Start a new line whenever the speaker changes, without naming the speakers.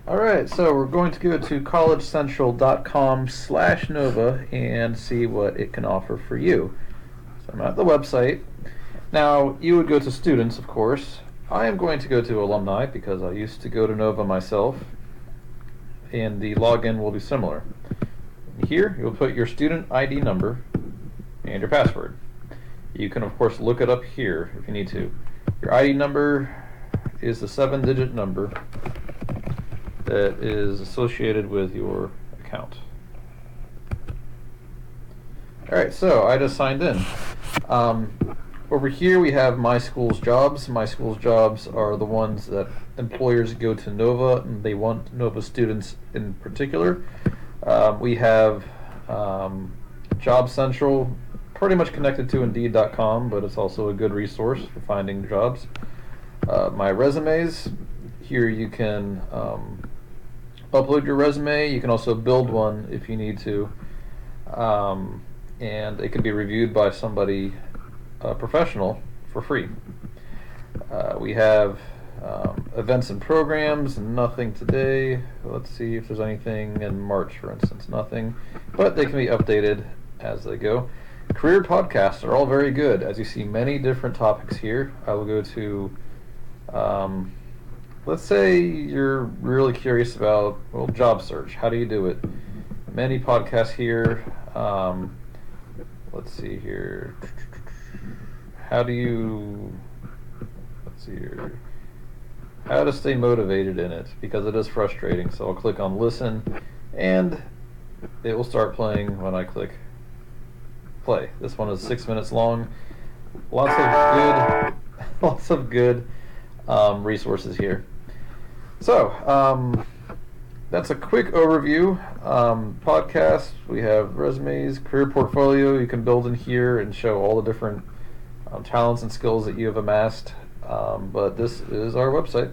Alright, so we're going to go to collegecentral.com/Nova and see what it can offer for you. So I'm at the website. Now, you would go to students, of course. I am going to go to alumni because I used to go to Nova myself, and the login will be similar. Here, you'll put your student ID number and your password. You can, of course, look it up here if you need to. Your ID number is the 7-digit number that is associated with your account. Alright, so I just signed in. Over here we have My Schools Jobs. My Schools Jobs are the ones that employers go to Nova, and they want Nova students in particular. We have Job Central, pretty much connected to Indeed.com, but it's also a good resource for finding jobs. My Resumes, here you can upload your resume. You can also build one if you need to, and it can be reviewed by somebody professional for free. We have events and programs, nothing today. Let's see if there's anything in March, for instance. Nothing, but they can be updated as they go. Career podcasts are all very good. As you see, many different topics here. I will go to, let's say you're really curious about, well, job search. How do you do it? Many podcasts here. Let's see here. How do you, let's see here. How to stay motivated in it, because it is frustrating. So I'll click on listen, and it will start playing when I click play. This one is 6 minutes long. Lots of good resources here. So that's a quick overview. Podcasts, we have resumes, career portfolio you can build in here and show all the different talents and skills that you have amassed. But this is our website.